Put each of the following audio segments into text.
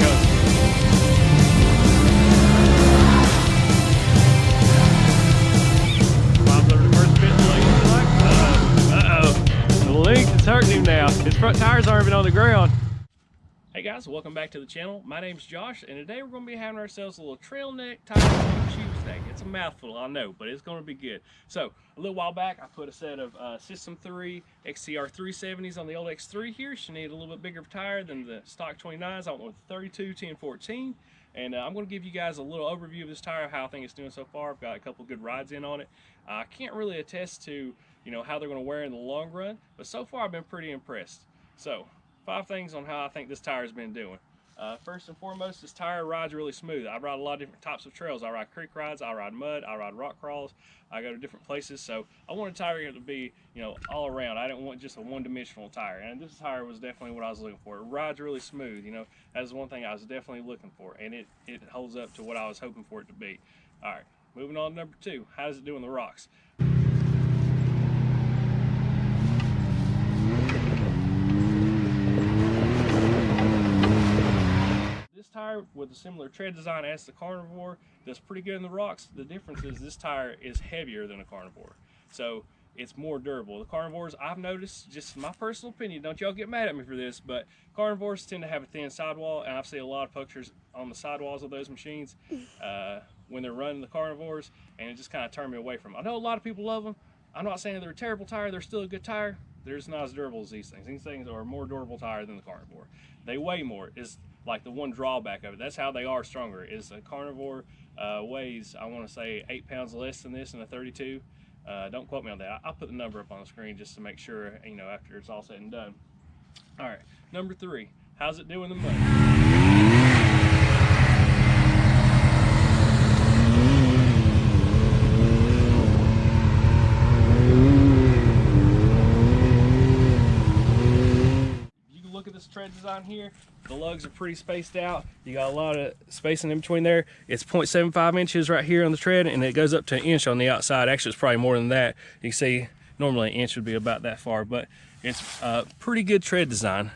goes. Bob's over the first pit lane. Uh-oh. The length is hurting him now. His front tires aren't even on the ground. Hey guys, welcome back to the channel. My name's Josh, and today we're going to be having ourselves a little Trailneck tire Tuesday. It's a mouthful, I know, but it's going to be good. So, a little while back, I put a set of System 3 XTR 370s on the old X3 here. She needed a little bit bigger of a tire than the stock 29s. I went with 32, 10, 14. And I'm going to give you guys a little overview of this tire, how I think it's doing so far. I've got a couple good rides in on it. I can't really attest to, how they're going to wear in the long run, but so far I've been pretty impressed. So, 5 things on how I think this tire has been doing. First and foremost, this tire rides really smooth. I ride a lot of different types of trails. I ride creek rides, I ride mud, I ride rock crawls, I go to different places. So I want a tire to be, all around. I didn't want just a one-dimensional tire, and this tire was definitely what I was looking for. It rides really smooth. That is one thing I was definitely looking for, and it holds up to what I was hoping for it to be. All right, moving on to number 2. How does it do in the rocks? This tire with a similar tread design as the Carnivore does pretty good in the rocks. The difference is this tire is heavier than a Carnivore, so it's more durable. The Carnivores, I've noticed, just my personal opinion, don't y'all get mad at me for this, but Carnivores tend to have a thin sidewall, and I've seen a lot of pictures on the sidewalls of those machines when they're running the Carnivores, and it just kind of turned me away from them. I know a lot of people love them. I'm not saying they're a terrible tire. They're still a good tire. They're just not as durable as these things. These things are a more durable tire than the Carnivore. They weigh more. Is like the one drawback of it. That's how they are stronger. Is a Carnivore weighs, I want to say, 8 pounds less than this in a 32. Don't quote me on that. I'll put the number up on the screen just to make sure, after it's all said and done. All right, number 3. How's it doing in the mud? Tread design here, the lugs are pretty spaced out. You got a lot of spacing in between there. It's 0.75 inches right here on the tread, and it goes up to 1 inch on the outside. Actually, it's probably more than that. You can see normally 1 inch would be about that far, but it's a pretty good tread design.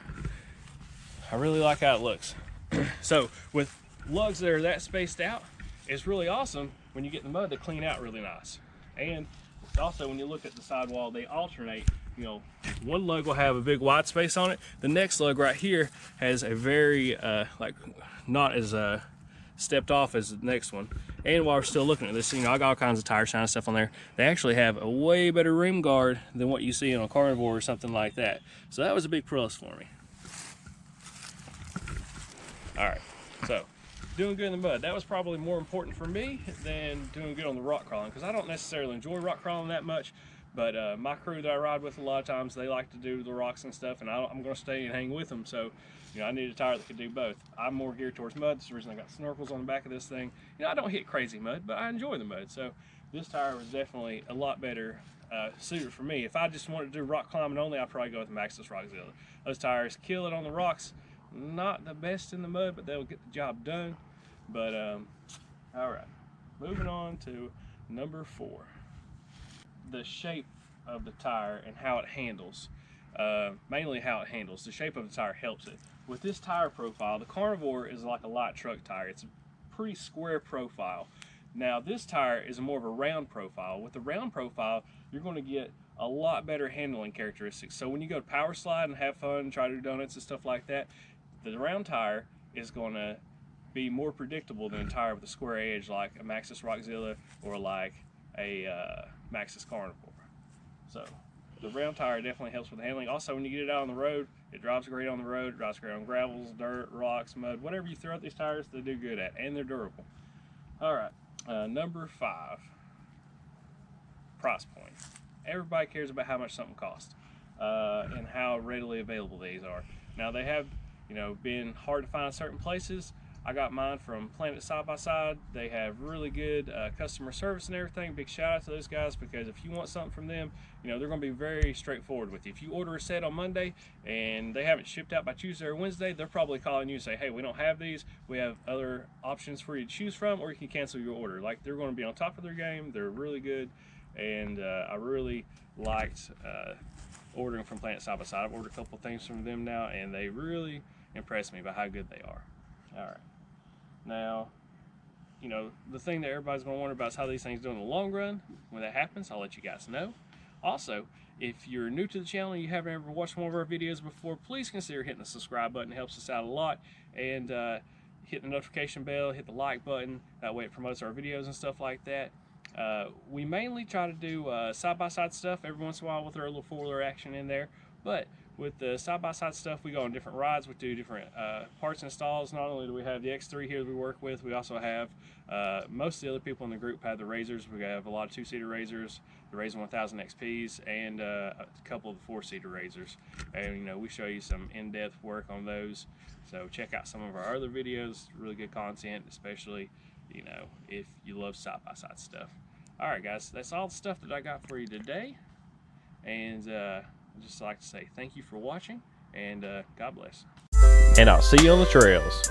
I really like how it looks. So with lugs that are that spaced out, it's really awesome when you get in the mud. They clean out really nice. And also when you look at the sidewall, they alternate. One lug will have a big wide space on it. The next lug right here has a very not as stepped off as the next one. And while we're still looking at this, I got all kinds of tire shine stuff on there. They actually have a way better rim guard than what you see on a Carnivore or something like that. So that was a big plus for me. All right, so doing good in the mud. That was probably more important for me than doing good on the rock crawling, because I don't necessarily enjoy rock crawling that much. But my crew that I ride with a lot of times, they like to do the rocks and stuff, and I'm going to stay and hang with them. So, I need a tire that can do both. I'm more geared towards mud. That's the reason I got snorkels on the back of this thing. I don't hit crazy mud, but I enjoy the mud. So this tire was definitely a lot better suited for me. If I just wanted to do rock climbing only, I'd probably go with the Maxxis Rockzilla. Those tires kill it on the rocks. Not the best in the mud, but they'll get the job done. But, all right. Moving on to number 4. The shape of the tire and how it handles. Mainly how it handles. The shape of the tire helps it. With this tire profile, the Carnivore is like a light truck tire. It's a pretty square profile. Now this tire is more of a round profile. With the round profile, you're going to get a lot better handling characteristics. So when you go to power slide and have fun, try to do donuts and stuff like that, the round tire is going to be more predictable than a tire with a square edge like a Maxxis Rockzilla or like a Maxxis Carnivore. So the round tire definitely helps with the handling. Also, when you get it out on the road, it drives great on the road. It drives great on gravels, dirt, rocks, mud, whatever you throw at these tires, they do good at, and they're durable. All right, number 5, price point. Everybody cares about how much something costs and how readily available these are. Now they have, been hard to find in certain places. I got mine from Planet Side by Side. They have really good customer service and everything. Big shout out to those guys, because if you want something from them, they're going to be very straightforward with you. If you order a set on Monday and they haven't shipped out by Tuesday or Wednesday, they're probably calling you and say, hey, we don't have these. We have other options for you to choose from, or you can cancel your order. Like, they're going to be on top of their game. They're really good, and I really liked ordering from Planet Side by Side. I've ordered a couple things from them now, and they really impressed me by how good they are. All right. Now, you know, the thing that everybody's going to wonder about is how these things do in the long run. When that happens, I'll let you guys know. Also, if you're new to the channel and you haven't ever watched one of our videos before, please consider hitting the subscribe button. It helps us out a lot. And hit the notification bell, hit the like button. That way it promotes our videos and stuff like that. We mainly try to do side-by-side stuff every once in a while with our little four-wheeler action in there. But with the side-by-side stuff, we go on different rides. We do different parts installs. Not only do we have the X3 here that we work with, we also have most of the other people in the group have the Razors. We have a lot of two-seater Razors, the Razor 1000 XPs, and a couple of the four-seater Razors. And you know, we show you some in-depth work on those. So check out some of our other videos. Really good content, especially you know if you love side-by-side stuff. All right, guys, that's all the stuff that I got for you today. And I'd just like to say thank you for watching, and God bless. And I'll see you on the trails.